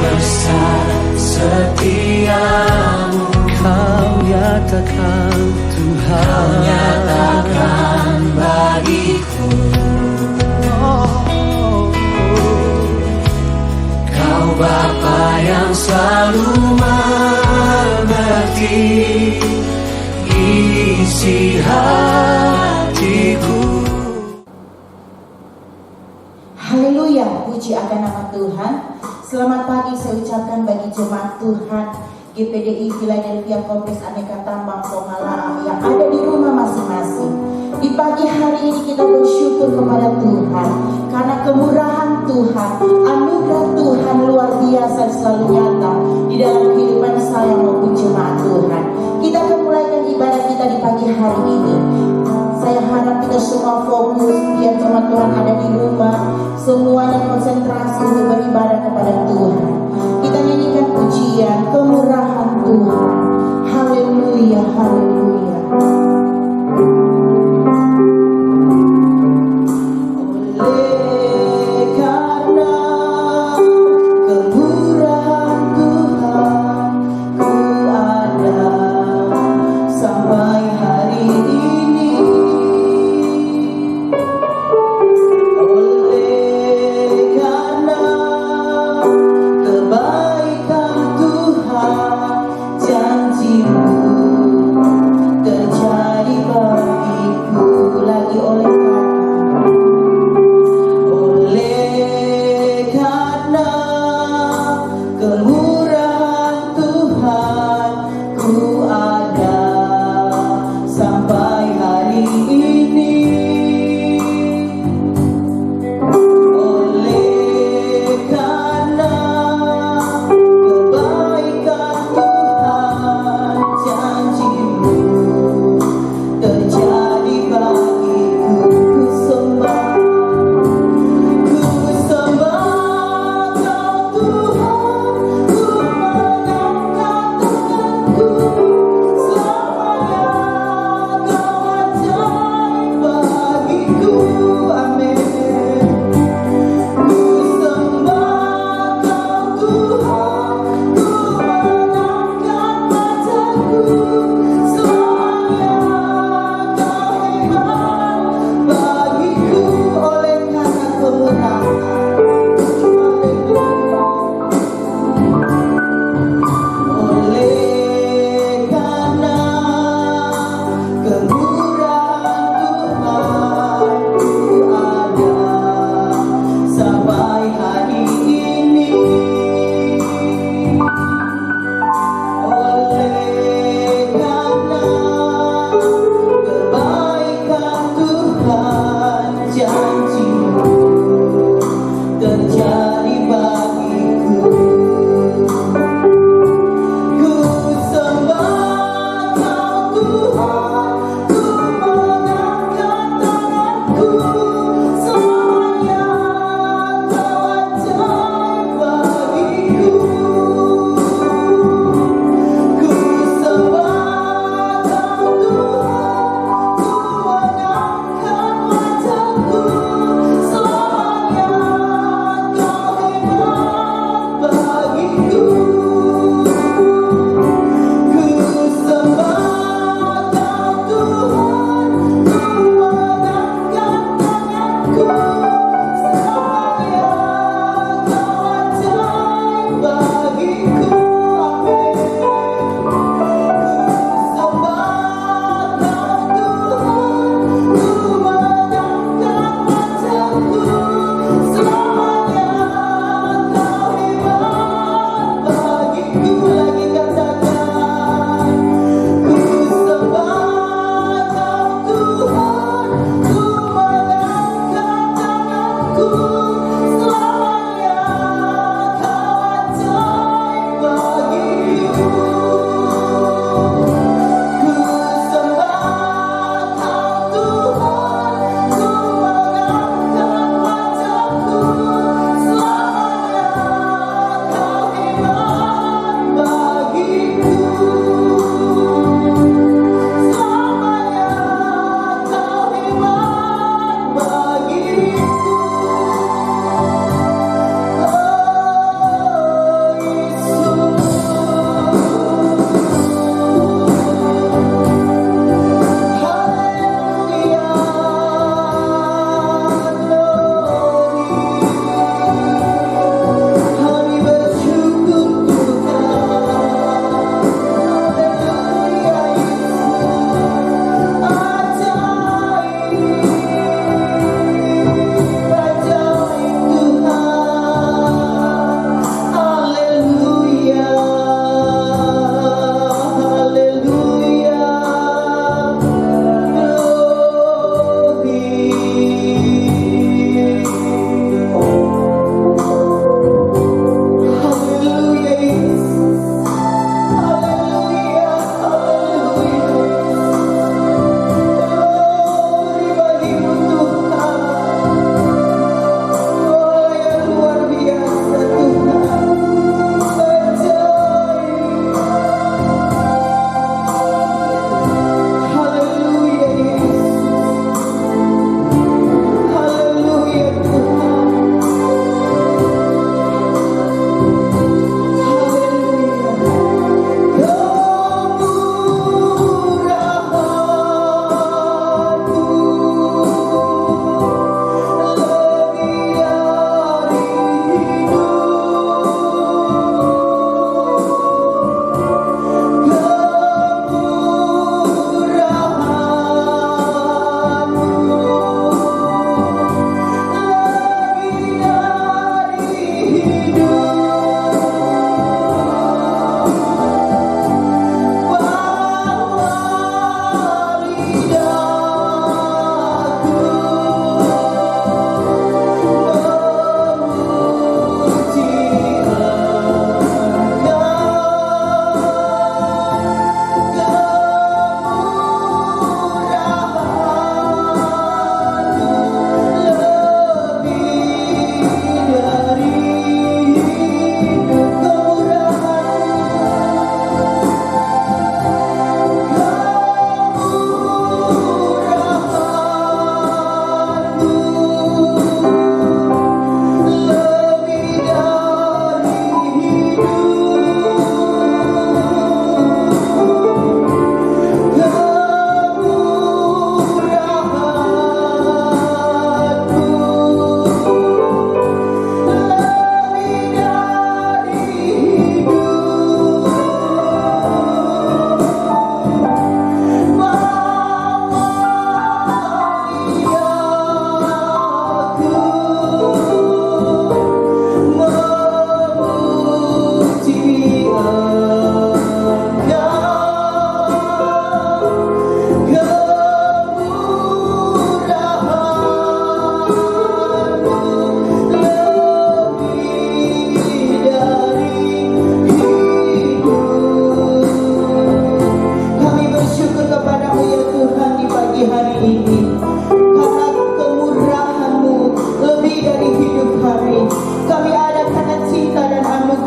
besar setiamu, Kau nyatakan Tuhan, Kau nyatakan bagiku. Kau Bapa yang selalu mengerti isi hatiku. Haleluya, puji akan nama Tuhan. Selamat pagi saya ucapkan bagi jemaat Tuhan GPDI Philadelphia Kompleks Aneka Tambang Pongala yang ada di rumah masing-masing. Di pagi hari ini kita bersyukur kepada Tuhan karena kemurahan Tuhan, anugerah Tuhan luar biasa selalu nyata di dalam kehidupan saya maupun jemaat Tuhan. Kita akan mulaikan ibadah kita di pagi hari ini. Saya harap kita semua fokus, biar jemaat Tuhan ada di rumah, semuanya konsentrasi untuk beribadah kepada Tuhan. Kita nyanyikan pujian kemurahan Tuhan. Haleluya, haleluya. Oleh karena kemurahan Tuhan, ku ada sampai hari ini. Oleh karena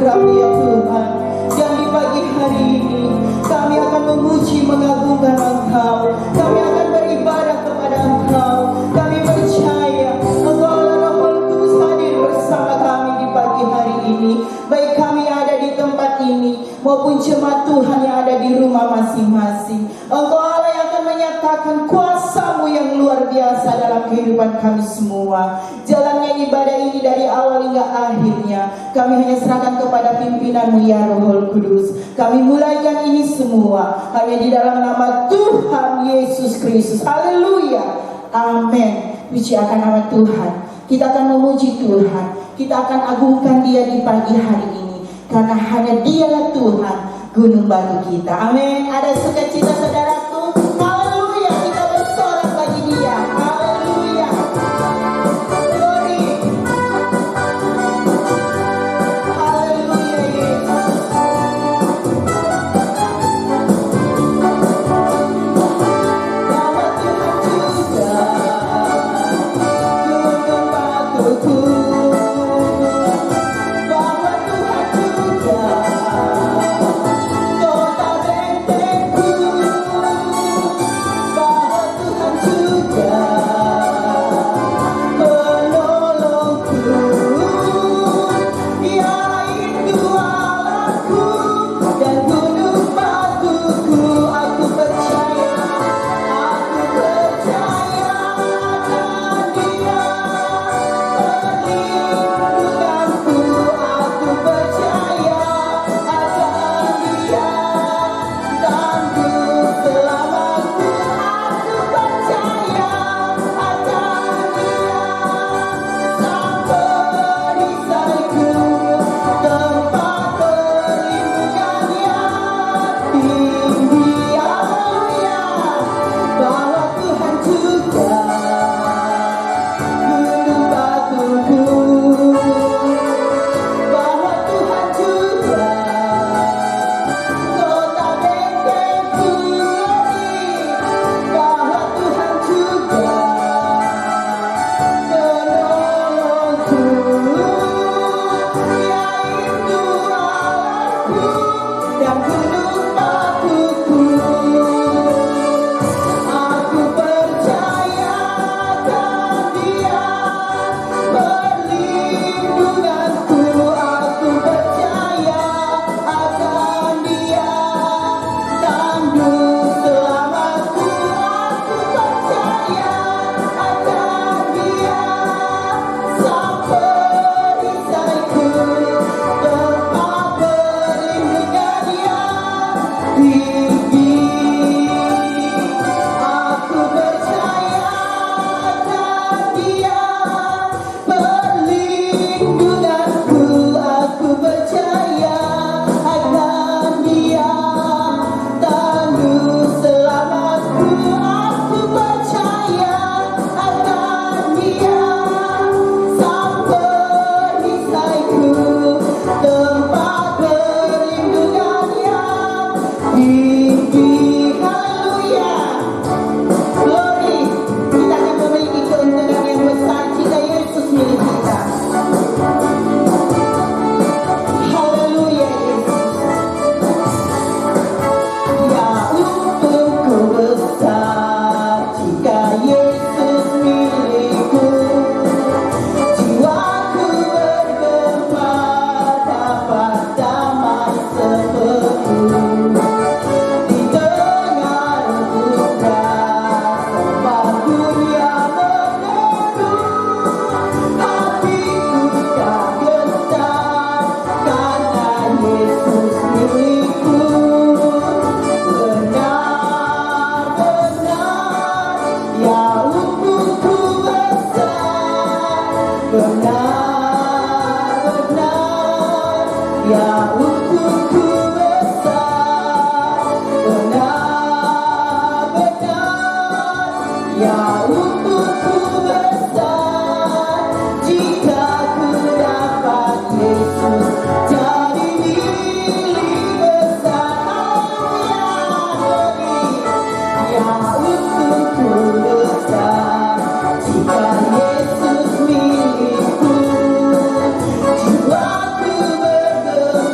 anugerah-Mu ya Tuhan. Dan di pagi hari ini kami akan memuji mengagungkan Engkau. Kami akan beribadah kepada Engkau. Kami percaya Engkau adalah Roh Kudus hadir bersama kami di pagi hari ini. Baik kami yang ada di tempat ini maupun jemaat Tuhan yang ada di rumah masing-masing. Engkau Allah yang akan menyatakan kuasa-Mu yang luar biasa dalam kehidupan kami semua. Jalannya ibadah ini dari awal hingga akhirnya kami hanya serahkan kepada pimpinan-Mu ya Roh Kudus. Kami mulaikan ini semua hanya di dalam nama Tuhan Yesus Kristus. Haleluya. Amin. Puji akan nama Tuhan. Kita akan memuji Tuhan. Kita akan agungkan Dia di pagi hari ini. Karena hanya Dialah Tuhan, gunung batu kita. Amin. Ada sukacita saudaraku. Haleluya. Kita bersorak bagi Dia. Haleluya. Glory. Haleluya Yesus. Bahwa Tuhan juga gunung batuku. Bahwa Tuhan juga kota bentengku. Bahwa Tuhan juga penolongku. Yaitu Allahku dan gunung batuku. Aku percaya akan Dia perlindunganku. Aku percaya akan Dia tangguh selamatku. Aku percaya akan Dia sang perisaiku, tempat perlindungan yang tinggi. Haleluya. Bahwa Tuhan juga gunung batuku. Bahwa Tuhan juga kota bentengku. Bahwa Tuhan juga penolongku. Yaitu Allahku dan gunung batuku. Aku percaya akan Dia perlindunganku. Aku percaya akan Dia tangguh selamatku. Aku percaya akan Dia sang perisaiku, tempat perlindungan yang tinggi. Aku percaya akan Dia perlindunganku. Aku percaya akan Dia tangguh selamatku. Aku percaya akan Dia sang perisaiku, tempat perlindungan yang tinggi. Haleluya. Glory. Kita akan memiliki keuntungan yang besar jika Yesus milik kita. Haleluya Yesus. Ya untukku besar jika Yesus milikku. Jiwaku bergempar dapat damai sepenuh. Di tengah rebutkan ombak dunia meneduh, hatiku tak gentar karena Yesus milikku. Benar-benar ya untukku besar. Benar-benar ya untukku besar. Benar-benar ya untukku besar. Jika ku dapat Yesus jadi milik besar. Haleluya. Ya untukku besar. Jika Yesus milikku. Jiwaku bergembira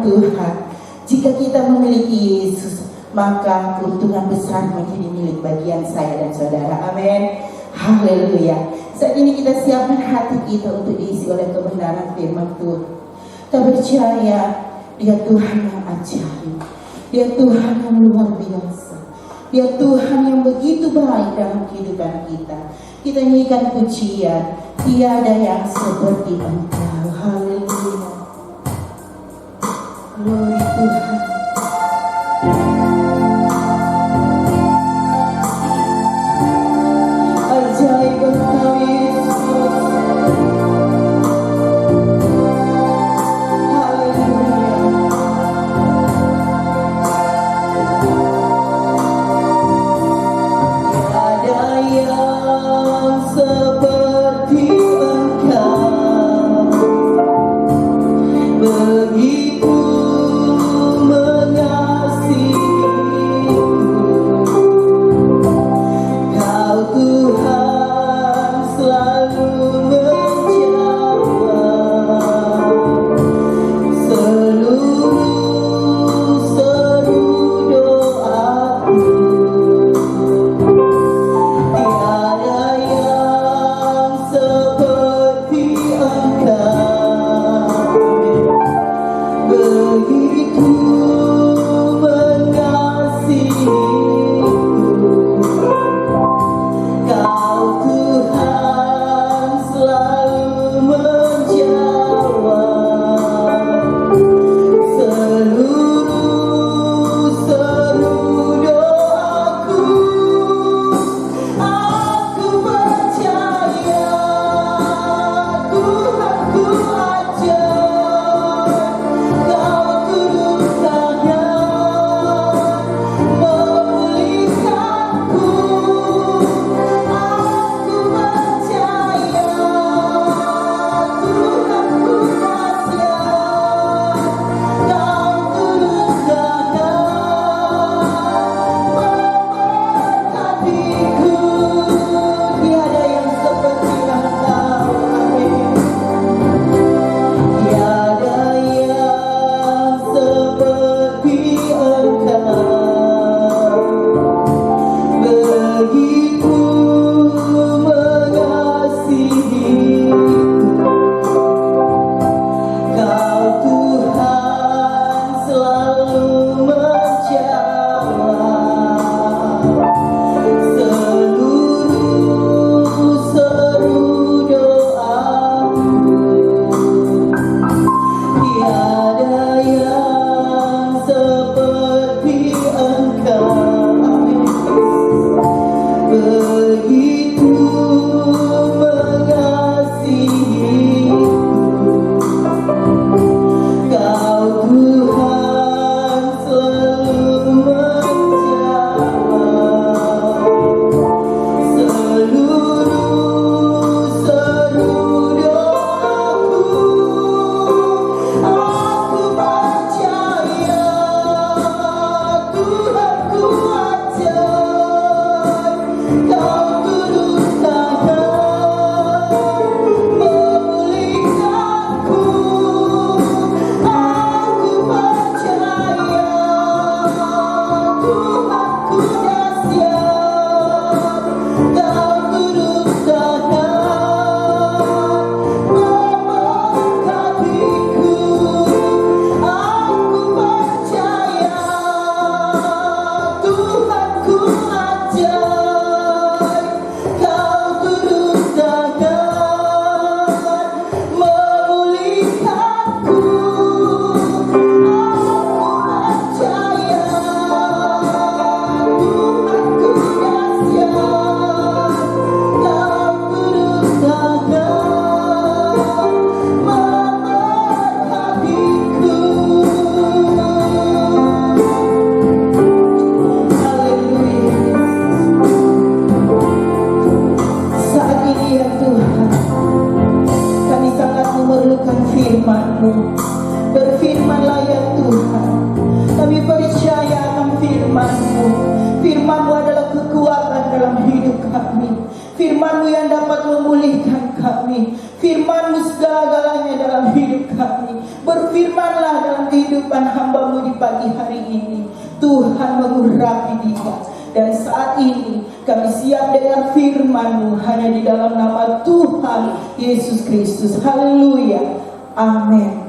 Tuhan, jika kita memiliki Yesus, maka keuntungan besar menjadi milik bagian saya dan saudara. Amin. Haleluya. Saat ini kita siapkan hati kita untuk diisi oleh kebenaran firman Tuhan. Kita percaya Dia Tuhan yang ajaib, Dia Tuhan yang luar biasa, Dia Tuhan yang begitu baik dalam kehidupan kita. Kita nyanyikan pujian, tiada yang seperti Engkau. Haleluya. Glory Tuhan. Ajaib Engkau Yesus. Firman-Mu yang dapat memulihkan kami. Firman-Mu segala-galanya dalam hidup kami. Berfirmanlah dalam kehidupan kehidupan hamba-Mu di pagi hari ini. Tuhan mengurapi dia. Dan saat ini kami siap dengar firman-Mu hanya di dalam nama Tuhan Yesus Kristus. Haleluya. Amin.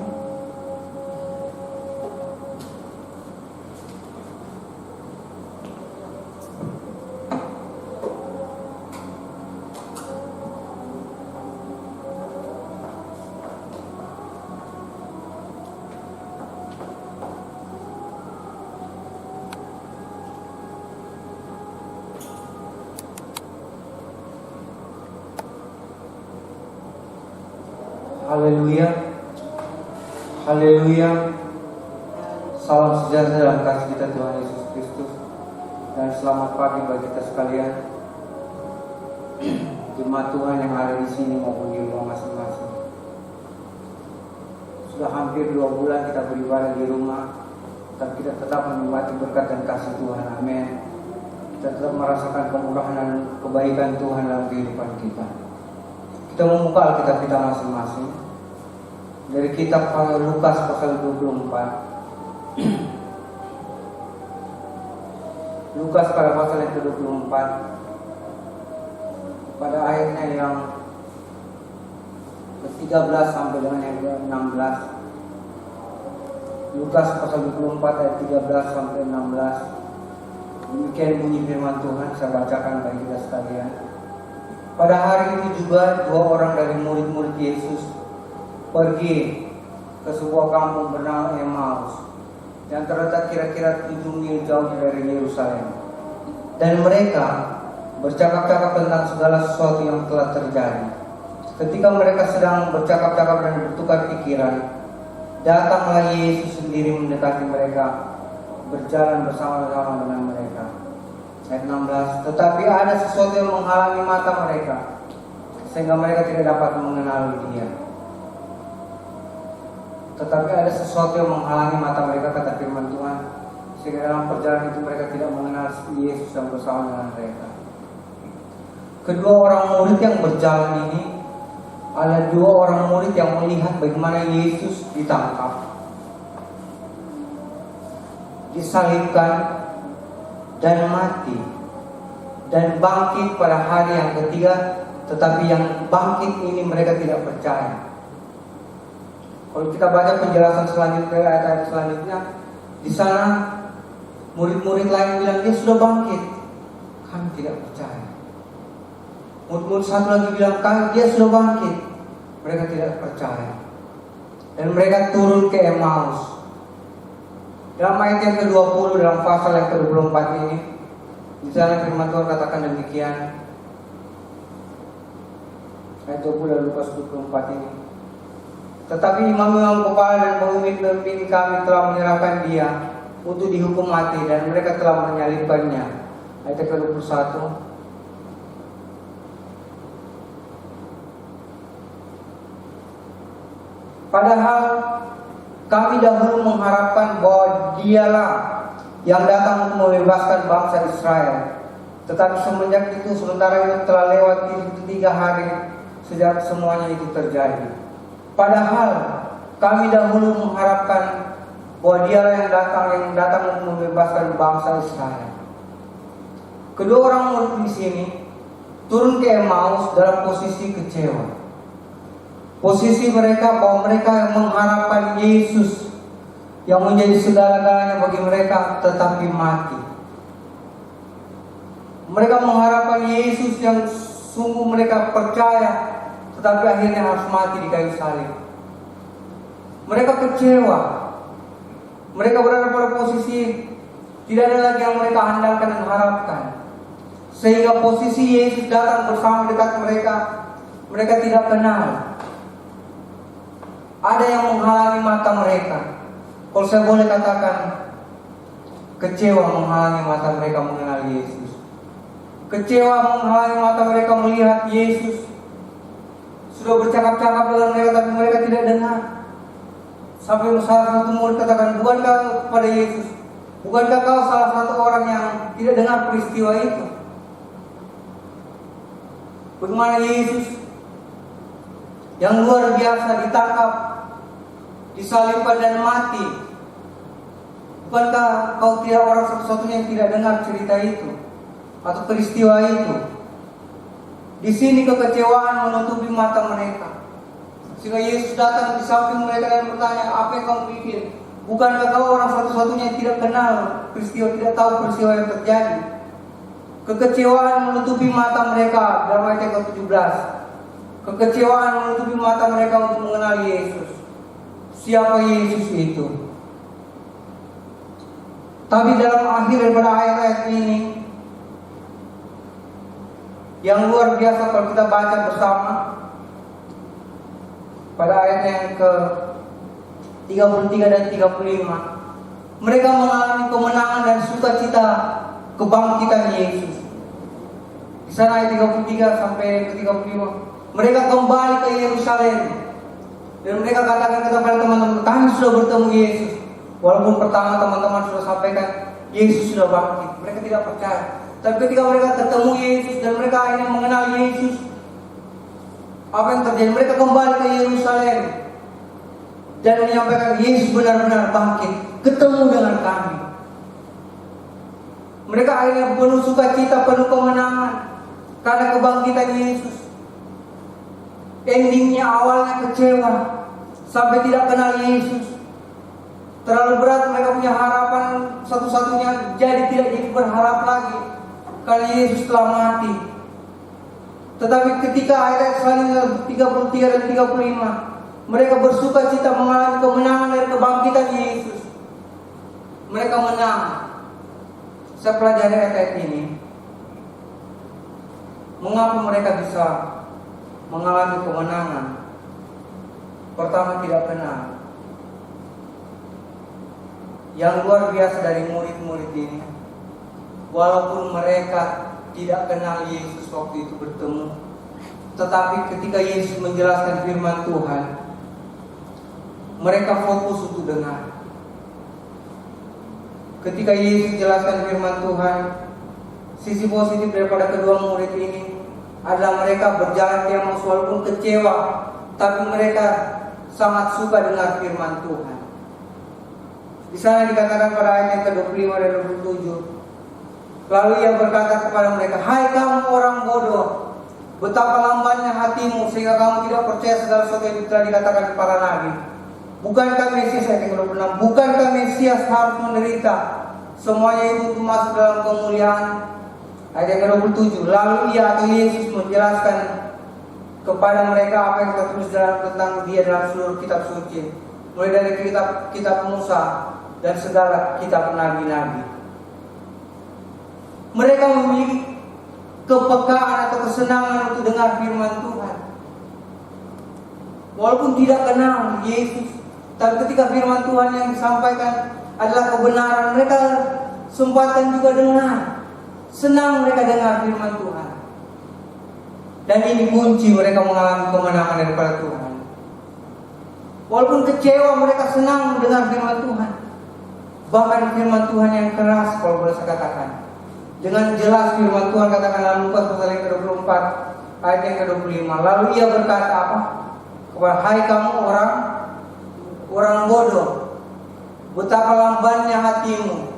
Haleluya, haleluya. Salam sejahtera dalam kasih kita Tuhan Yesus Kristus. Dan selamat pagi bagi kita sekalian, jemaat Tuhan yang ada di sini maupun di rumah masing-masing. Sudah hampir 2 bulan kita beribadah di rumah, tapi kita tetap menikmati berkat dan kasih Tuhan. Amin. Kita tetap merasakan kemurahan dan kebaikan Tuhan dalam kehidupan kita. Kita membuka Alkitab kita masing-masing dari kitab Lukas pasal 24. Lukas pada pasal yang ke-24, pada ayatnya yang ke-13 sampai dengan yang ke-16. Lukas pasal 24 ayat 13 sampai 16. Demikian bunyi firman Tuhan, saya bacakan bagi kita sekalian. Pada hari itu juga 2 orang dari murid-murid Yesus pergi ke sebuah kampung bernama Emmaus yang terletak kira-kira 7 mil jauh dari Yerusalem. Dan mereka bercakap-cakap tentang segala sesuatu yang telah terjadi. Ketika mereka sedang bercakap-cakap dan bertukar pikiran, datanglah Yesus sendiri mendekati mereka, berjalan bersama-sama dengan mereka. Ayat 16. Tetapi ada sesuatu yang menghalangi mata mereka, sehingga mereka tidak dapat mengenali dia. Tetapi ada sesuatu yang menghalangi mata mereka, kata firman Tuhan, sehingga dalam perjalanan itu mereka tidak mengenal Yesus yang bersama dengan mereka. Kedua orang murid yang berjalan ini adalah 2 orang murid yang melihat bagaimana Yesus ditangkap, disalibkan, dan mati, dan bangkit pada hari yang ketiga. Tetapi yang bangkit ini mereka tidak percaya. Kalau kita baca penjelasan selanjutnya, ayat-ayat selanjutnya, di sana murid-murid lain bilang dia sudah bangkit, kami tidak percaya. Murid-murid satu lagi bilang dia sudah bangkit, mereka tidak percaya. Dan mereka turun ke Emmaus. Dalam ayat yang ke-20 dalam pasal yang ke-24 ini, di sana firman Tuhan katakan demikian. Ayat 20 dari Lukas 24 ini. Tetapi imam-imam kepala dan pemimpin kami telah menyerahkan dia untuk dihukum mati, dan mereka telah menyalibkannya. Ayat ke-21. Padahal kami dahulu mengharapkan bahwa dialah yang datang untuk membebaskan bangsa Israel. Tetapi sementara itu telah lewat 3 hari sejak semuanya itu terjadi. Padahal kami dahulu mengharapkan bahwa dialah yang datang untuk membebaskan bangsa Israel. Kedua orang murid di sini turun ke Emmaus dalam posisi kecewa. Posisi mereka bahwa mereka mengharapkan Yesus yang menjadi segala-galanya bagi mereka, tetapi mati. Mereka mengharapkan Yesus yang sungguh mereka percaya, tetapi akhirnya harus mati di kayu salib. Mereka kecewa. Mereka berada pada posisi tidak ada lagi yang mereka andalkan dan harapkan. Sehingga posisi Yesus datang bersama dekat mereka, mereka tidak kenal. Ada yang menghalangi mata mereka. Kalau saya boleh katakan, kecewa menghalangi mata mereka mengenal Yesus. Kecewa menghalangi mata mereka melihat Yesus. Sudah bercakap-cakap dengan mereka, tapi mereka tidak dengar. Sampai salah satu murid katakan, bukankah kepada Yesus, bukankah kau salah satu orang yang tidak dengar peristiwa itu? Bagaimana Yesus yang luar biasa ditangkap, disalibkan dan mati, Bukankah kau tidak orang satu-satunya yang tidak dengar cerita itu atau peristiwa itu? Di sini kekecewaan menutupi mata mereka, sehingga Yesus datang di samping mereka dan bertanya, apa yang kamu pikir? Bukankah kau orang satu-satunya yang tidak kenal peristiwa, tidak tahu peristiwa yang terjadi? Kekecewaan menutupi mata mereka dalam ayat yang ke-17. Kekecewaan menutupi mata mereka untuk mengenal Yesus. Siapa Yesus itu? Tapi dalam akhir daripada ayat-ayat ini yang luar biasa kalau kita baca bersama, pada ayat yang ke-33 dan 35, mereka mengalami kemenangan dan sukacita kebangkitan Yesus. Di sana ayat 33 sampai ke 35, mereka kembali ke Yerusalem dan mereka katakan kepada teman-teman, kami sudah bertemu Yesus. Walaupun pertama teman-teman sudah sampaikan Yesus sudah bangkit, mereka tidak percaya. Tapi ketika mereka ketemu Yesus dan mereka akhirnya mengenal Yesus, apa yang terjadi? Mereka kembali ke Yerusalem dan menyampaikan Yesus benar-benar bangkit, ketemu dengan kami. Mereka akhirnya penuh sukacita, penuh kemenangan karena kebangkitan Yesus. Endingnya awalnya kecewa sampai tidak kenal Yesus. Terlalu berat, mereka punya harapan satu-satunya jadi tidak berharap lagi karena Yesus telah mati. Tetapi ketika ayat selanjutnya 33 dan 35, mereka bersuka cita mengalami kemenangan dari kebangkitan Yesus. Mereka menang. Saya pelajari ayat ini. Mengapa mereka bisa mengalami kemenangan? Pertama, tidak kenal. Yang luar biasa dari murid-murid ini, walaupun mereka tidak kenal Yesus waktu itu bertemu, tetapi ketika Yesus menjelaskan firman Tuhan, mereka fokus untuk dengar. Ketika Yesus jelaskan firman Tuhan, sisi positif daripada kedua murid ini adalah mereka berjalan diam walaupun kecewa, tapi mereka sangat suka dengar firman Tuhan. Di sana dikatakan pada ayat yang ke-25 dan 27, lalu ia berkata kepada mereka, hai kamu orang bodoh, betapa lambannya hatimu sehingga kamu tidak percaya segala sesuatu yang telah dikatakan para nabi. Bukankah Mesias, ayat yang ke-26, bukankah Mesias harus menderita semuanya itu untuk masuk dalam kemuliaan? Ayat yang ke-27, lalu ia atau Yesus menjelaskan kepada mereka apa yang tertulis tentang dia dalam seluruh kitab suci, mulai dari kitab Musa dan segala kitab nabi-nabi. Mereka memiliki kepekaan atau kesenangan untuk dengar firman Tuhan. Walaupun tidak kenal Yesus, tapi ketika firman Tuhan yang disampaikan adalah kebenaran, mereka sempatkan juga dengar. Senang mereka dengar firman Tuhan. Dan ini kunci mereka mengalami kemenangan daripada Tuhan. Walaupun kecewa, mereka senang mendengar firman Tuhan. Bahkan firman Tuhan yang keras, kalau boleh saya katakan. Dengan jelas firman Tuhan katakan dalam Lukas pasal yang ke-24 ayat yang ke-25. Lalu ia berkata apa? Kepada hai kamu orang bodoh, betapa lambannya hatimu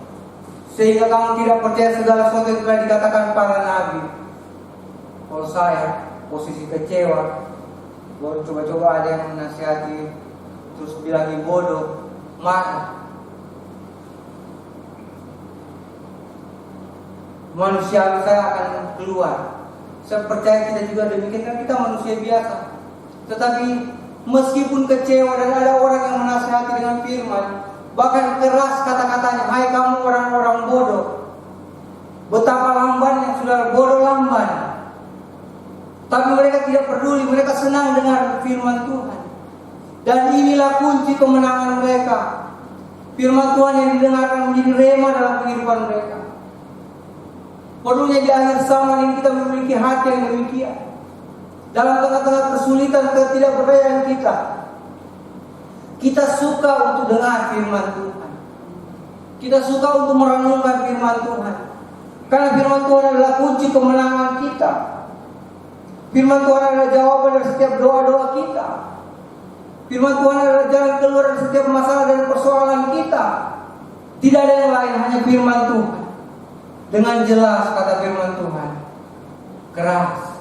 sehingga kamu tidak percaya segala sesuatu yang telah dikatakan para nabi. Kalau saya posisi kecewa, baru coba-coba ada yang menasihati, terus bilangin bodoh, marah. Manusia saya akan keluar. Saya percaya kita juga demikian, kan kita manusia biasa. Tetapi meskipun kecewa dan ada orang yang menasihati dengan firman, bahkan keras kata-katanya, hai kamu orang-orang bodoh, betapa lambannya, sudah bodoh lamban. Tapi mereka tidak peduli, mereka senang dengar firman Tuhan. Dan inilah kunci kemenangan mereka. Firman Tuhan yang didengarkan menjadi rema dalam kehidupan mereka. Perlunya di akhir zaman ini kita memiliki hati yang demikian. Dalam tengah-tengah kesulitan, ketidakberdayaan kita suka untuk dengar firman Tuhan. Kita suka untuk merenungkan firman Tuhan. Karena firman Tuhan adalah kunci kemenangan kita. Firman Tuhan adalah jawaban dari setiap doa-doa kita. Firman Tuhan adalah jalan keluar dari setiap masalah dan persoalan kita. Tidak ada yang lain, hanya firman Tuhan. Dengan jelas kata firman Tuhan, keras.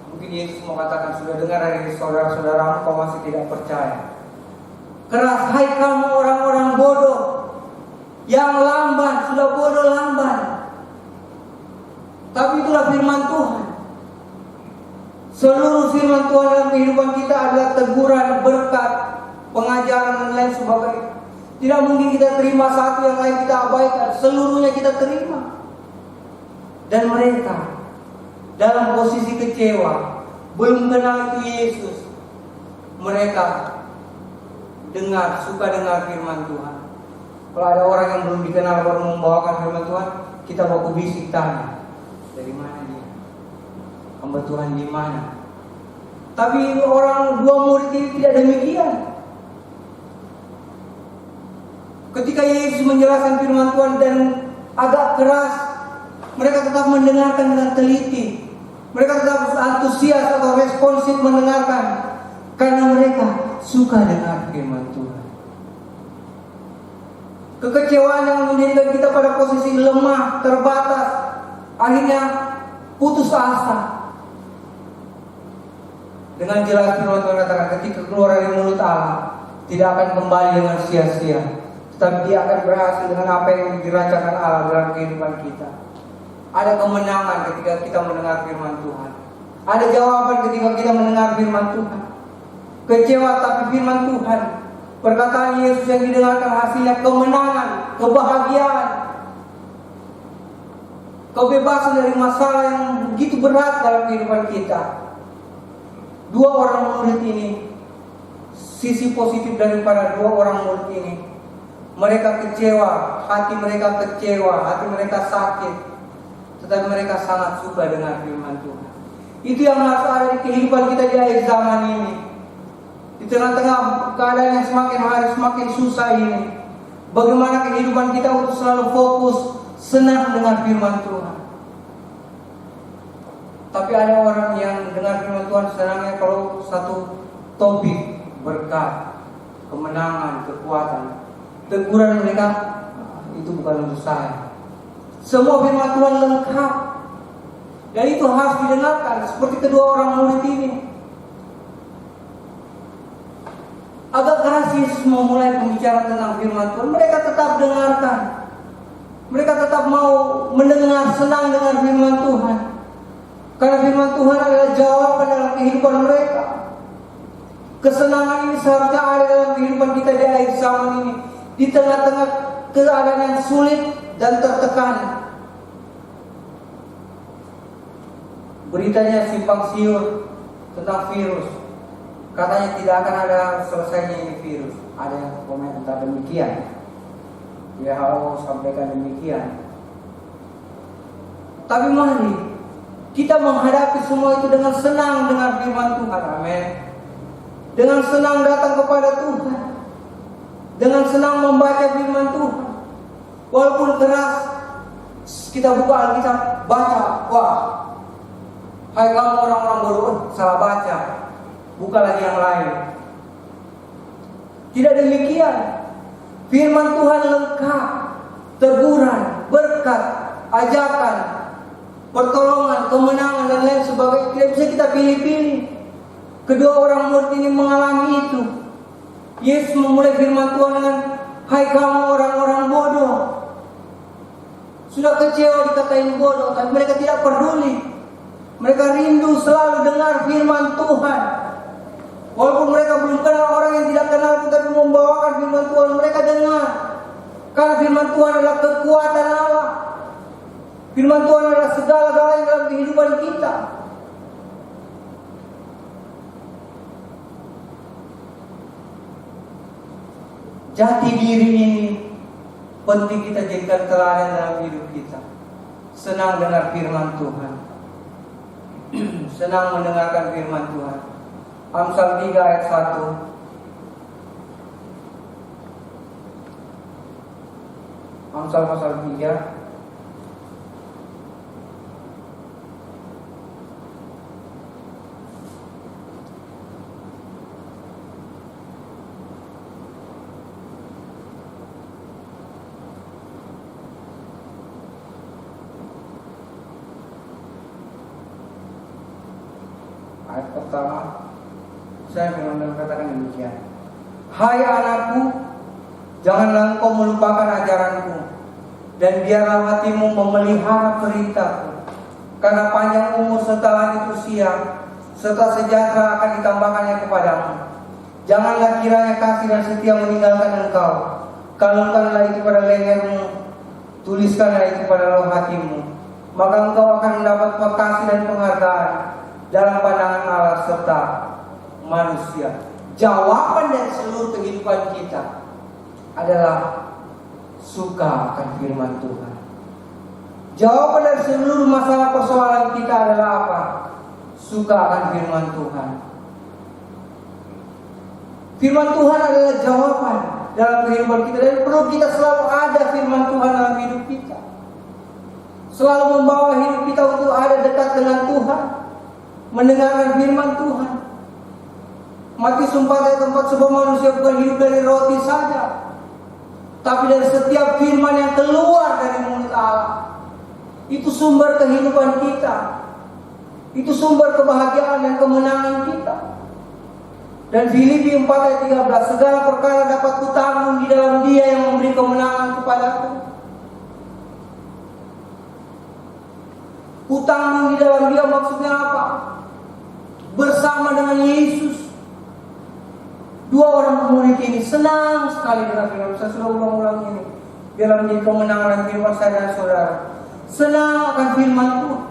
Mungkin Yesus mau katakan, sudah dengar dari saudara-saudaramu, kau masih tidak percaya. Keras, hai kamu orang-orang bodoh, yang lamban, sudah bodoh lamban. Tapi itulah firman Tuhan. Seluruh firman Tuhan dalam kehidupan kita adalah teguran, berkat, pengajaran dan lain sebagainya. Tidak mungkin kita terima satu yang lain kita abaikan, seluruhnya kita terima. Dan mereka dalam posisi kecewa, belum kenal itu Yesus. Mereka suka dengar firman Tuhan. Kalau ada orang yang belum dikenal baru membawakan firman Tuhan, kita baku bisik tanya, dari mana dia? Hamba Tuhan di mana? Tapi orang dua murid ini tidak demikian. Ketika Yesus menjelaskan firman Tuhan dan agak keras, mereka tetap mendengarkan dengan teliti. Mereka tetap antusias atau responsif mendengarkan, karena mereka suka dengar firman Tuhan. Kekecewaan yang menjadikan kita pada posisi lemah, terbatas, akhirnya putus asa. Dengan jelas firman Tuhan katakan, ketika keluar dari mulut Allah, tidak akan kembali dengan sia-sia, tapi dia akan berhasil dengan apa yang dirancangkan Allah dalam kehidupan kita. Ada kemenangan ketika kita mendengar firman Tuhan. Ada jawaban ketika kita mendengar firman Tuhan. Kecewa tapi firman Tuhan. Perkataan Yesus yang didengarkan hasilnya kemenangan, kebahagiaan, kebebasan dari masalah yang begitu berat dalam kehidupan kita. Dua orang murid ini, sisi positif daripada dua orang murid ini, mereka kecewa, hati mereka kecewa, hati mereka sakit, tetapi mereka sangat suka dengan firman Tuhan. Itu yang harus ada di kehidupan kita di akhir zaman ini. Di tengah-tengah keadaan yang semakin hari semakin susah ini, bagaimana kehidupan kita untuk selalu fokus, senang dengan firman Tuhan. Tapi ada orang yang dengar firman Tuhan senangnya kalau satu topik, berkat, kemenangan, kekuatan, teguran mereka, itu bukan untuk saya. Semua firman Tuhan lengkap, dan itu harus didengarkan. Seperti kedua orang murid ini, agak keras Yesus memulai pembicaraan tentang firman Tuhan. Mereka tetap dengarkan, mereka tetap mau mendengar, senang dengan firman Tuhan, karena firman Tuhan adalah jawaban dalam kehidupan mereka. Kesenangan ini seharusnya ada dalam kehidupan kita di akhir zaman ini, di tengah-tengah keadaan yang sulit dan tertekan. Beritanya simpang siur tentang virus, katanya tidak akan ada selesainya ini virus. Ada yang komentar demikian, WHO sampaikan demikian. Tapi mari kita menghadapi semua itu dengan senang dengan firman Tuhan. Amin. Dengan senang datang kepada Tuhan, dengan senang membaca firman Tuhan. Walaupun keras, kita buka Alkitab, baca, wah, hai kamu orang-orang bodoh, salah baca, buka lagi yang lain. Tidak demikian. Firman Tuhan lengkap, teguran, berkat, ajakan, pertolongan, kemenangan dan lain sebagainya. Tidak bisa kita pilih-pilih. Kedua orang murid ini mengalami itu. Yesus memulai firman Tuhan dengan, hai kamu orang-orang bodoh. Sudah kecewa dikatain bodoh, tapi mereka tidak peduli. Mereka rindu selalu dengar firman Tuhan. Walaupun mereka belum kenal orang yang tidak kenal, tetapi membawakan firman Tuhan, mereka dengar. Karena firman Tuhan adalah kekuatan Allah. Firman Tuhan adalah segala-galanya dalam kehidupan kita. Jati diri ini penting kita jadikan teladan dalam hidup kita. Senang dengar firman Tuhan, senang mendengarkan firman Tuhan. Amsal 3 ayat 1. Amsal pasal 3 ayat 1. Ayat pertama, saya benar-benar katakan demikian. Hai anakku, janganlah engkau melupakan ajaranku, dan biarlah hatimu memelihara perintahku. Karena panjang umur serta langit usia, serta sejahtera akan ditambahkannya kepadamu. Janganlah kiranya kasih dan setia meninggalkan engkau. Kalungkanlah itu pada lehermu, tuliskanlah itu pada loh hatimu. Maka engkau akan mendapat kasih dan penghargaan dalam pandangan Allah serta manusia. Jawaban dari seluruh kehidupan kita adalah suka akan firman Tuhan. Jawaban dari seluruh masalah persoalan kita adalah apa? Suka akan firman Tuhan. Firman Tuhan adalah jawaban dalam kehidupan kita, dan perlu kita selalu ada firman Tuhan dalam hidup kita. Selalu membawa hidup kita untuk ada dekat dengan Tuhan, mendengarkan firman Tuhan. Matius 4 ayat 4, sebab manusia bukan hidup dari roti saja, tapi dari setiap firman yang keluar dari mulut Allah. Itu sumber kehidupan kita. Itu sumber kebahagiaan dan kemenangan kita. Dan Filipi 4 ayat 13, segala perkara dapat kutanggung di dalam Dia yang memberi kemenangan kepadaku. Kutanggung di dalam Dia maksudnya apa? Bersama dengan Yesus. Dua orang murid ini senang sekali dengan firman. Saya sudah ulang-ulang ini biar menjadi kemenangan dan firman saya dan saudara. Senang akan firman Tuhan.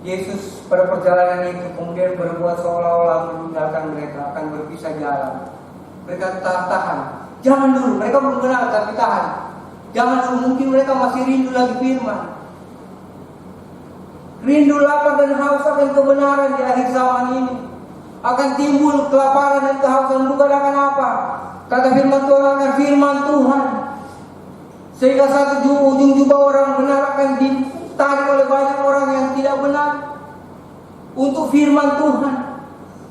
Yesus pada perjalanan itu kemudian berbuat seolah-olah meninggalkan mereka, akan berpisah jalan. Mereka tahan. Jangan dulu, mereka belum kenal tapi tahan. Jangan dulu, mungkin mereka masih rindu lagi firman. Rindu, lapar dan haus akan kebenaran di akhir zaman ini. Akan timbul kelaparan dan kehausan, bukan akan apa? Kata firman Tuhan, akan firman Tuhan. Sehingga satu ujung jubah orang benar akan ditarik oleh banyak orang yang tidak benar untuk firman Tuhan.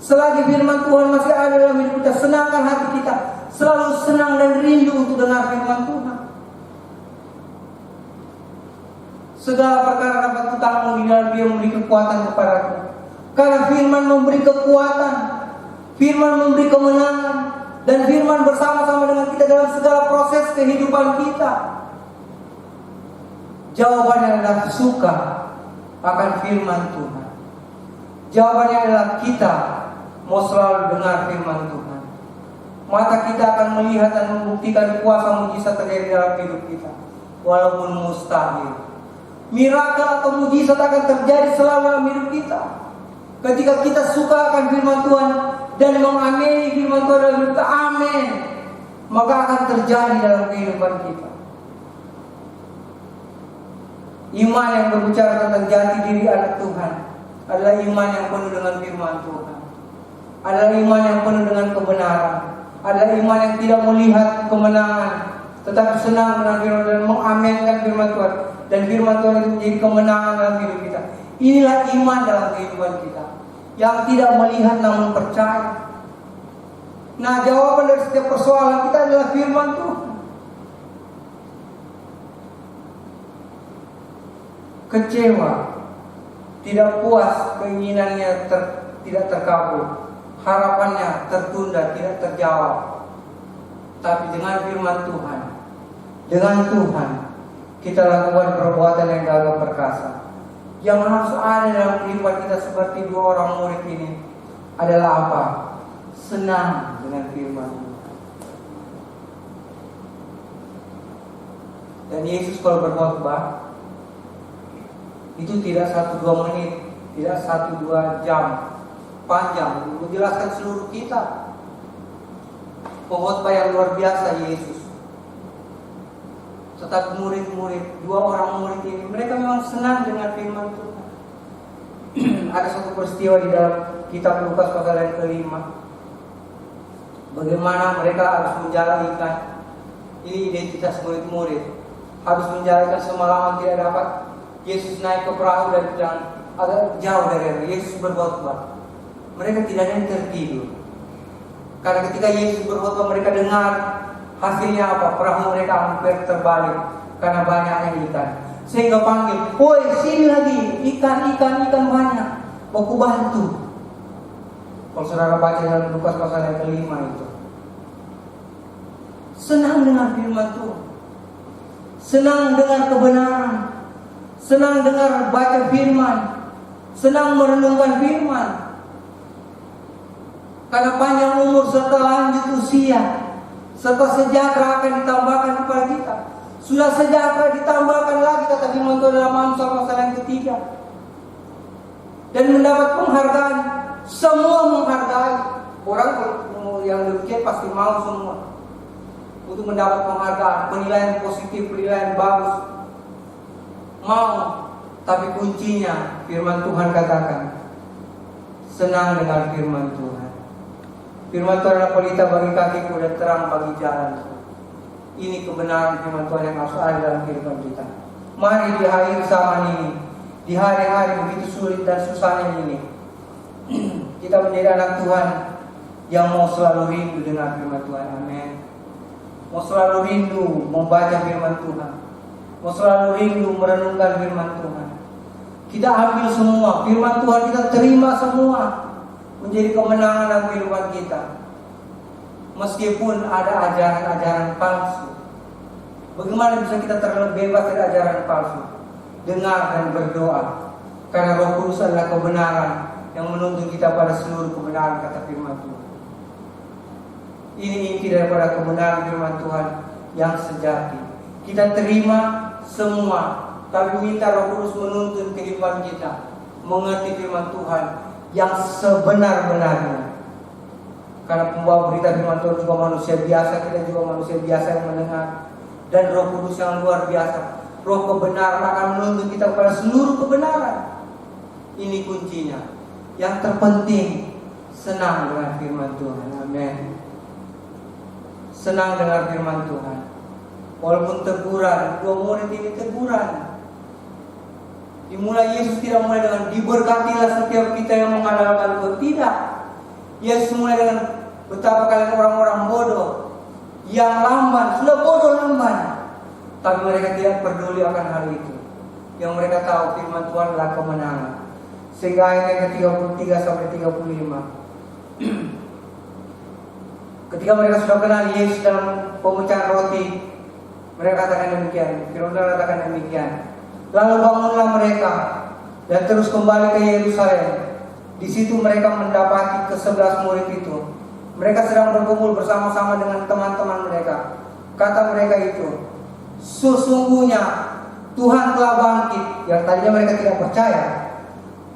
Selagi firman Tuhan masih ada dalam hidup kita, senangkan hati kita, selalu senang dan rindu untuk dengar firman Tuhan. Segala perkara dapat kutanggung di dalam Dia memberi kekuatan kepadaku. Karena firman memberi kekuatan, firman memberi kemenangan, dan firman bersama-sama dengan kita dalam segala proses kehidupan kita. Jawabannya adalah suka akan firman Tuhan. Jawabannya adalah kita mau selalu dengar firman Tuhan. Mata kita akan melihat dan membuktikan kuasa mujizat terjadi dalam hidup kita, walaupun mustahil. Mirakel atau mujizat akan terjadi selalu dalam hidup kita ketika kita suka akan firman Tuhan dan mengamini firman Tuhan dalam hidup kita. Amin. Maka akan terjadi dalam kehidupan kita. Iman yang berbicara tentang jati diri anak Tuhan adalah iman yang penuh dengan firman Tuhan. Adalah iman yang penuh dengan kebenaran. Adalah iman yang tidak melihat kemenangan, tetapi senang dengan firman dan mengaminkan firman Tuhan. Dan firman Tuhan itu menjadi kemenangan dalam hidup kita. Inilah iman dalam kehidupan kita, yang tidak melihat namun percaya. Nah, jawaban dari setiap persoalan kita adalah firman Tuhan. Kecewa, tidak puas, keinginannya tidak terkabul, harapannya tertunda, tidak terjawab. Tapi dengan firman Tuhan, dengan Tuhan, kita lakukan perbuatan yang gagah perkasa. Yang harus ada dalam kehidupan kita seperti dua orang murid ini adalah apa? Senang dengan firman Tuhan. Dan Yesus kalau berkhotbah itu tidak 1-2 menit, tidak 1-2 jam, panjang, menjelaskan seluruh kita. Pengkhotbah yang luar biasa Yesus. Tetapi murid-murid, dua orang murid ini, mereka memang senang dengan firman Tuhan. Ada satu peristiwa di dalam kitab Lukas pasal yang ke-5. Bagaimana mereka harus menjalankan, ini identitas murid-murid, harus menjalankan semalaman tidak dapat. Yesus naik ke perahu dan jalan agak jauh dari air. Yesus berkhotbah. Mereka tidak ada yang tertidur. Karena ketika Yesus berkhotbah, mereka dengar hasilnya apa? Perahu mereka hampir terbalik karena banyaknya ikan. sehingga panggil, woi sini lagi, ikan banyak, mau ku bantu. Kalau saudara baca dalam Lukas pasal yang kelima itu, senang dengar firman Tuhan, senang dengar kebenaran, senang dengar baca firman, senang merenungkan firman. Karena panjang umur serta lanjut usia, serta sejahtera akan ditambahkan kepada kita. Sudah sejahtera ditambahkan lagi, kata firman Tuhan dalam Amsal pasal yang ketiga. Dan mendapat penghargaan, semua menghargai. Orang yang demikian pasti mau semua untuk mendapat penghargaan, penilaian positif, penilaian bagus. Mau, tapi kuncinya firman Tuhan katakan, senang dengan firman Tuhan. Firman Tuhan adalah pelita bagi kakiku dan terang bagi jalanku. Ini kebenaran firman Tuhan yang harus ada dalam kehidupan kita. Mari di akhir zaman ini, di hari-hari begitu sulit dan susahnya ini, kita menjadi anak Tuhan yang mau selalu rindu dengan firman Tuhan. Amin. Mau selalu rindu membaca firman Tuhan, mau selalu rindu merenungkan firman Tuhan. Kita ambil semua firman Tuhan, kita terima semua menjadi kemenangan dalam kehidupan kita. Meskipun ada ajaran-ajaran palsu, bagaimana bisa kita terbebas dari ajaran palsu? Dengar dan berdoa, karena Roh Kudus adalah kebenaran yang menuntun kita pada seluruh kebenaran, kata firman Tuhan. Ini inti daripada kebenaran firman Tuhan yang sejati. Kita terima semua, tapi minta Roh Kudus menuntun kehidupan kita mengerti firman Tuhan yang sebenar-benarnya. Karena pembawa berita firman Tuhan juga manusia biasa, kita juga manusia biasa yang mendengar. Dan Roh Kudus yang luar biasa, Roh kebenaran akan menuntun kita kepada seluruh kebenaran. Ini kuncinya. Yang terpenting, senang dengan firman Tuhan. Amin. Senang dengan firman Tuhan. Walaupun teguran, dua murid ini teguran. Dimulai Yesus tidak mulai dengan diberkatilah setiap kita yang mengandalkan Tuhan. Tidak. Yesus mulai dengan betapa kalian orang-orang bodoh yang lamban, sudah bodoh lamban, tapi mereka tidak peduli akan hal itu. Yang mereka tahu firman Tuhan adalah kemenangan. Sehingga ayat yang ke-33 sampai 35. Ketika mereka sudah kenal Yesus dalam pemecahan roti, mereka katakan demikian. Firman Tuhan katakan demikian. Lalu bangunlah mereka dan terus kembali ke Yerusalem. Di situ mereka mendapati ke-11 murid itu. Mereka sedang berkumpul bersama-sama dengan teman-teman mereka. Kata mereka itu, sesungguhnya Tuhan telah bangkit, yang tadinya mereka tidak percaya,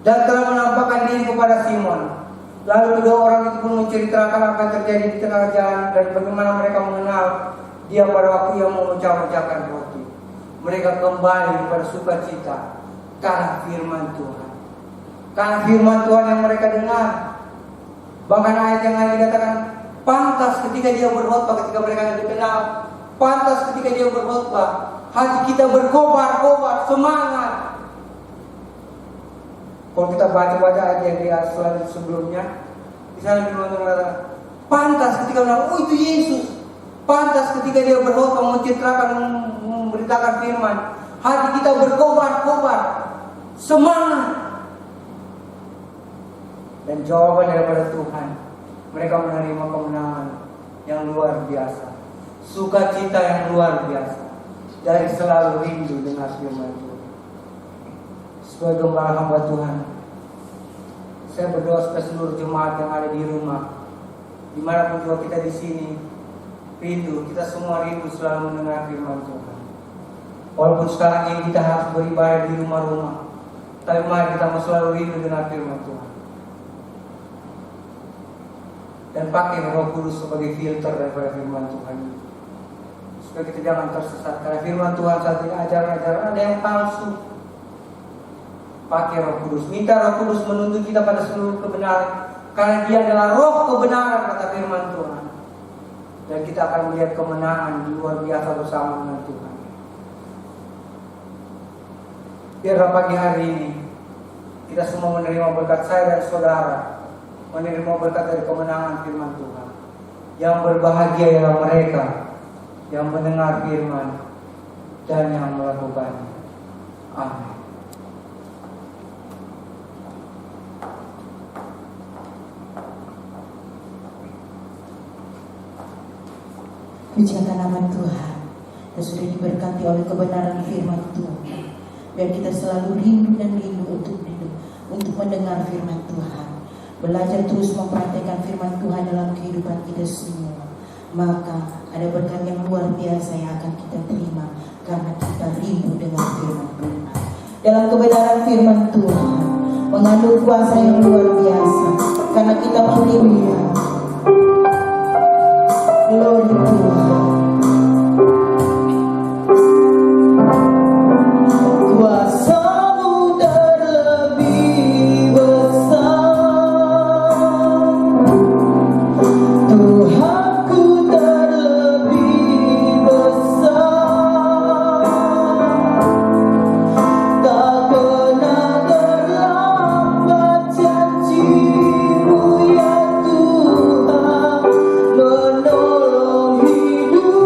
dan telah menampakkan diri kepada Simon. Lalu kedua orang itu pun menceritakan apa yang terjadi di tengah jalan dan bagaimana mereka mengenal dia pada waktu yang memecah-mecahkan roti. Mereka kembali pada sukacita karena firman Tuhan. Karena firman Tuhan yang mereka dengar. Bahkan ayat yang lain dikatakan, pantas ketika dia berkhotbah, ketika mereka yang dikenal, pantas ketika dia berkhotbah, hati kita berkobar-kobar, semangat. Kalau kita baca-baca ayat yang dia sebelumnya, di sana firman Tuhan kata, pantas ketika bilang, oh itu Yesus. Pantas ketika dia berkhotbah, menceritakan, memberitakan firman, hati kita berkobar-kobar, semangat. Dan jawaban daripada Tuhan, mereka menerima kemenangan yang luar biasa, sukacita yang luar biasa, dari selalu rindu dengan firman Tuhan. Sebagai gembala hamba Tuhan, saya berdoa supaya seluruh jemaat yang ada di rumah, dimanapun juga kita di sini, rindu, kita semua rindu selalu mendengar firman Tuhan. Walaupun sekarang ini kita harus beribadah di rumah-rumah, tapi mari kita mau selalu rindu dengan firman Tuhan. Dan pakai Roh Kudus sebagai filter daripada firman Tuhan, supaya kita jangan tersesat. Karena firman Tuhan saat ini ajaran-ajaran ada yang palsu. Pakai Roh Kudus, minta Roh Kudus menuntun kita pada seluruh kebenaran, karena Dia adalah Roh kebenaran, kata firman Tuhan. Dan kita akan melihat kemenangan luar biasa bersama dengan Tuhan. Biarlah pagi hari ini kita semua menerima berkat, saya dan saudara menerima berkat dari kemenangan firman Tuhan. Yang berbahagia ialah mereka yang mendengar firman dan yang melakukannya. Amin. Pujikan nama Tuhan. Kita sudah diberkati oleh kebenaran firman Tuhan. Biar kita selalu rindu dan rindu untuk mendengar firman Tuhan. Belajar terus mempraktikkan firman Tuhan dalam kehidupan kita semua. Maka ada berkat yang luar biasa yang akan kita terima karena kita rindu dengan firman Tuhan. Dalam kebenaran firman Tuhan mengandung kuasa yang luar biasa karena kita melihat glory Tuhan. Kuasa-Mu terlebih besar, Tuhanku terlebih besar, tak pernah terlambat janji-Mu ya Tuhan, menolong hidup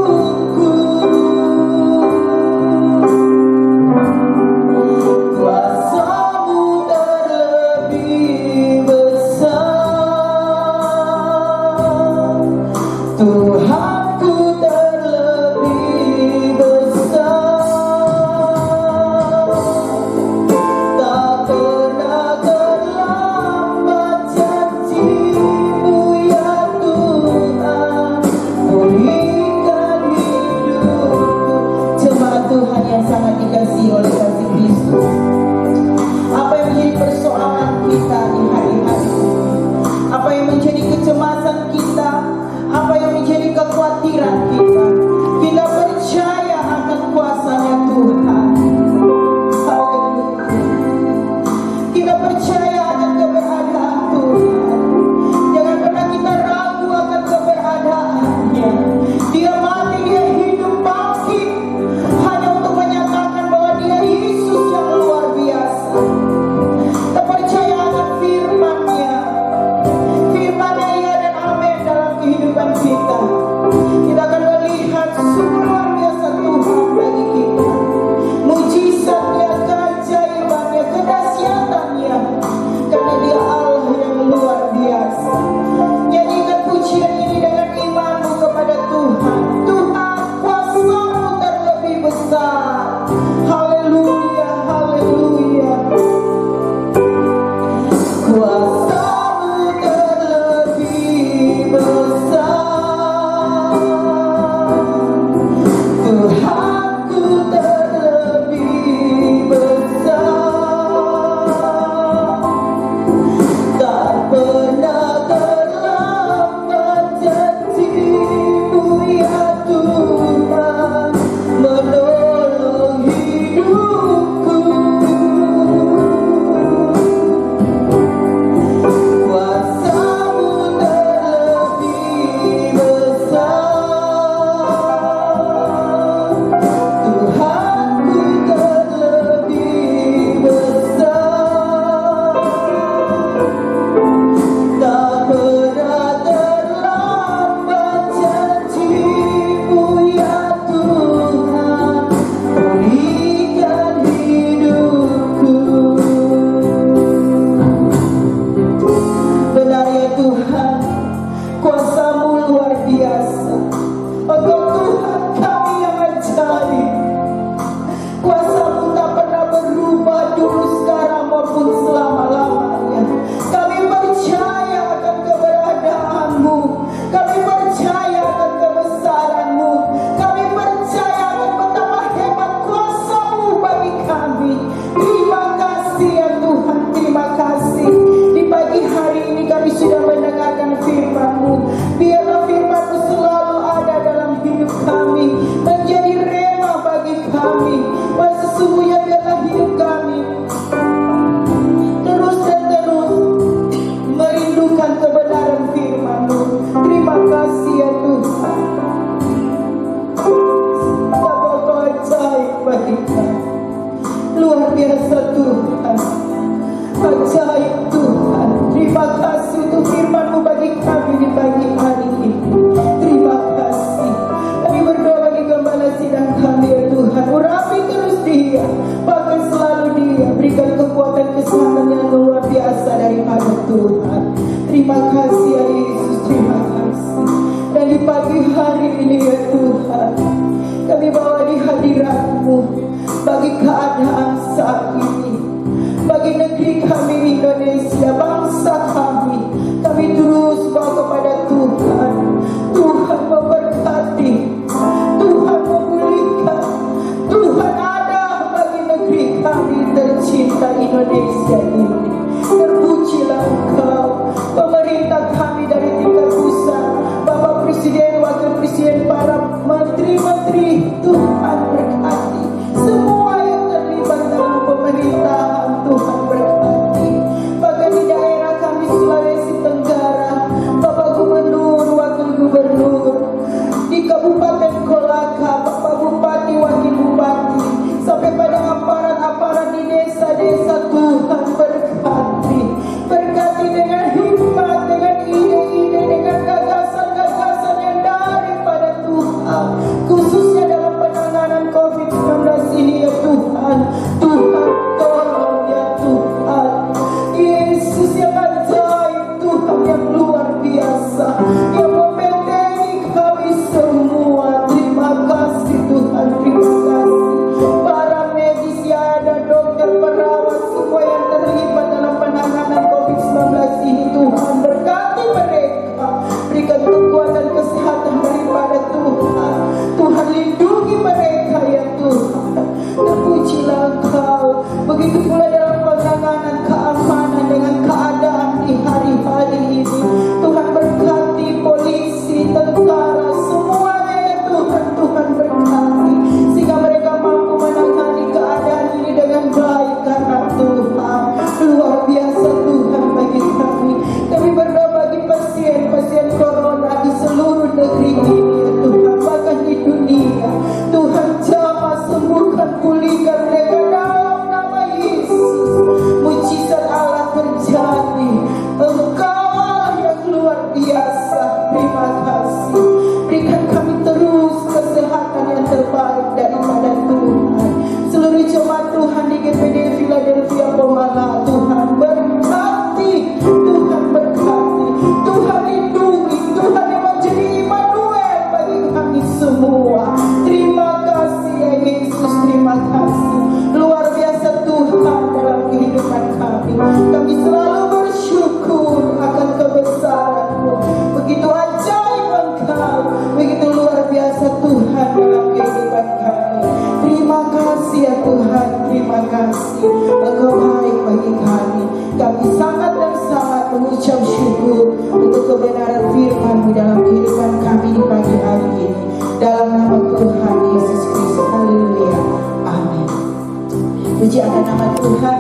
akan nama Tuhan.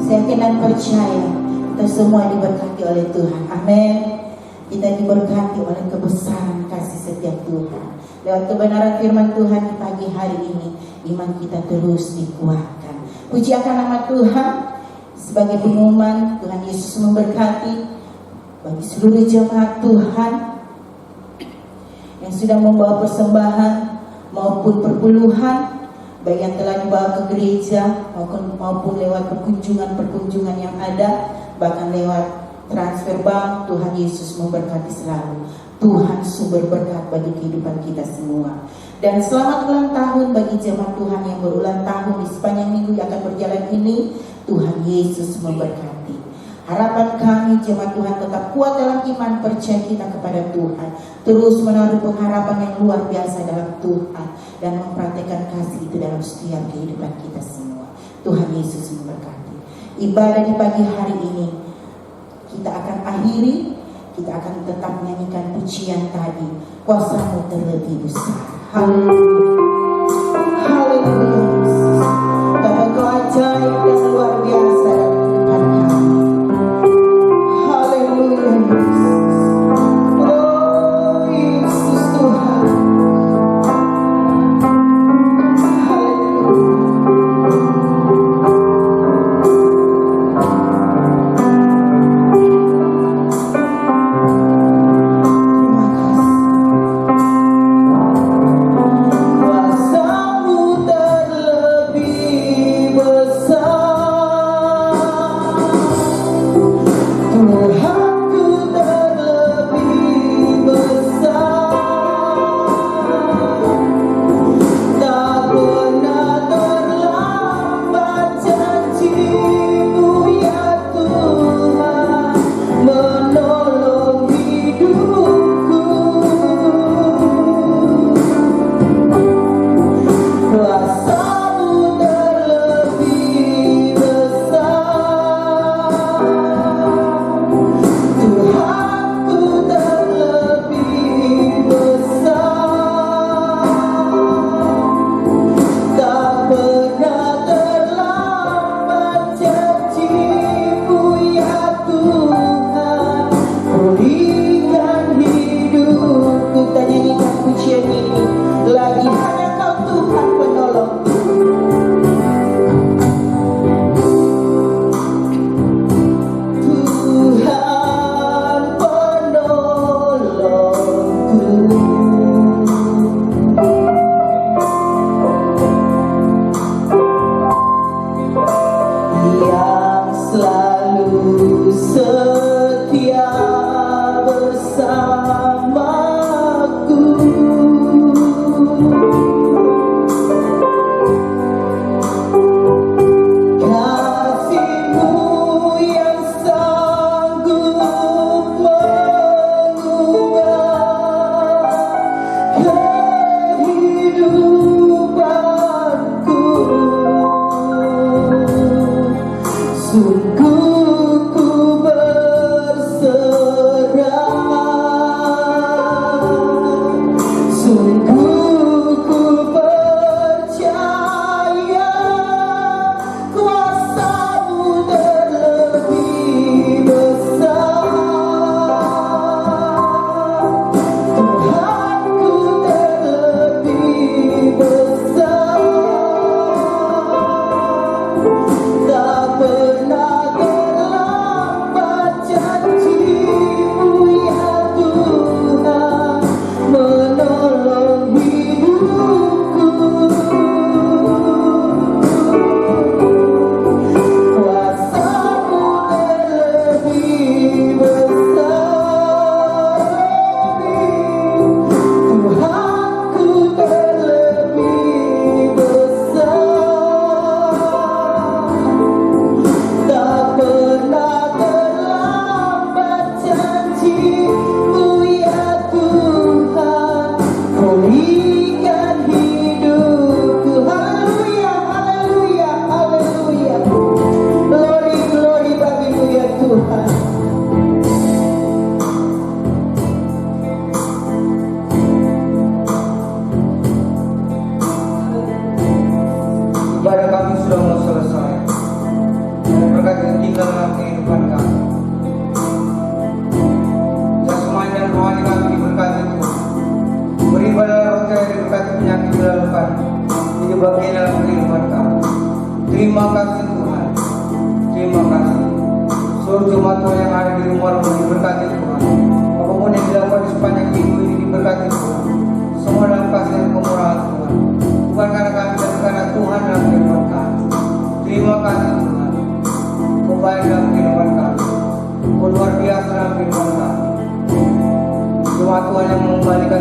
Saya yakin dan percaya kita semua diberkati oleh Tuhan. Amin. Kita diberkati oleh kebesaran kasih setiap Tuhan. Lewat kebenaran firman Tuhan di pagi hari ini, iman kita terus dikuatkan. Puji akan nama Tuhan. Sebagai pengumuman, Tuhan Yesus memberkati bagi seluruh jemaat Tuhan yang sudah membawa persembahan maupun perpuluhan, baik yang telah dibawa ke gereja maupun lewat perkunjungan yang ada, bahkan lewat transfer bank. Tuhan Yesus memberkati selalu. Tuhan sumber berkat bagi kehidupan kita semua. Dan selamat ulang tahun bagi jemaat Tuhan yang berulang tahun di sepanjang minggu yang akan berjalan ini. Tuhan Yesus memberkati. Harapan kami jemaat Tuhan tetap kuat dalam iman percaya kita kepada Tuhan. Terus menaruh pengharapan yang luar biasa dalam Tuhan. Dan mempraktekkan kasih itu dalam setiap kehidupan kita semua. Tuhan Yesus memberkati. Ibadah di pagi hari ini kita akan akhiri. Kita akan tetap menyanyikan pujian tadi. Kuasa-Mu terlebih besar. Haleluya. Haleluya. Karena Engkau ajaib dan luar biasa dalam kehidupan kami. Haleluya. Oh Yesus Tuhan. Haleluya.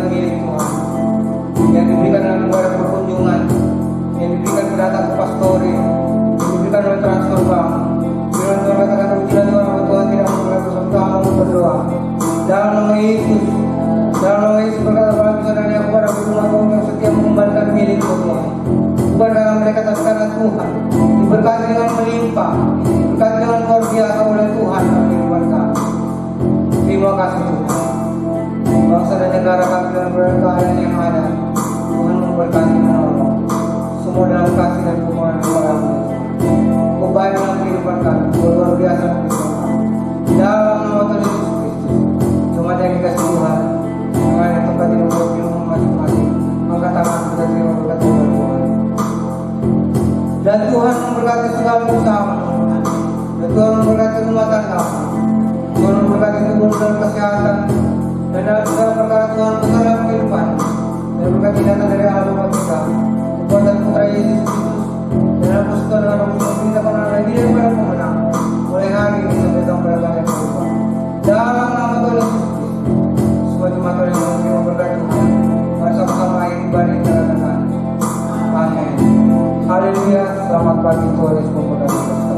milik Tuhan yang diberikan dalam kepada perkunjungan, yang diberikan pendatang ke pastori, yang diberikan oleh transfer bank. Firman Tuhan katakan, ujilah Tuhan bahwa Tuhan tidak memberkati kamu berdoa. Dalam nama Yesus, dalam nama Yesus berkata dalam saudara kepada rumah kaum yang setia mengembalikan milik Tuhan. Bukan dalam mereka tapi karena Tuhan diberkati dengan melimpah, diberkati dengan luar biasa oleh Tuhan kami firman. Terima kasih Tuhan. Bangsa dan negara kami dalam keadaan yang ada, Tuhan memberkati menolong. Semua dalam kasih dan kemurahan kepadamu. Kau baik dalam kehidupan kami, kau luar biasa kehidupan kami. Dalam nama Tuhan Yesus Kristus, cuma yang dikasih Tuhan. Tuhan yang tempat di rumah masing-masing. Angkat tangan kita terima berkat Tuhan. Dan Tuhan memberkati segala usaha. Dan Tuhan memberkati rumah tangga. Tuhan memberkati tubuh dan kesehatan. Dan dalam segala perkara Tuhan besar dalam kehidupan. Dan berkati datang dari Allah Bapa kita, kekuatan Putra Yesus Kristus, dan dalam persekutuan dengan Roh Kudus kita akan lagi daripada pemenang. Mulai hari ini sampai tahun berikutnya kehidupan. Dalam nama Tuhan Yesus Kristus, semua jemaat Tuhan yang menerima berkat Tuhan, mari sama-sama akhir ibadah kita katakan. Amin. Haleluya. Selamat pagi Tuhan Yesus memberkati.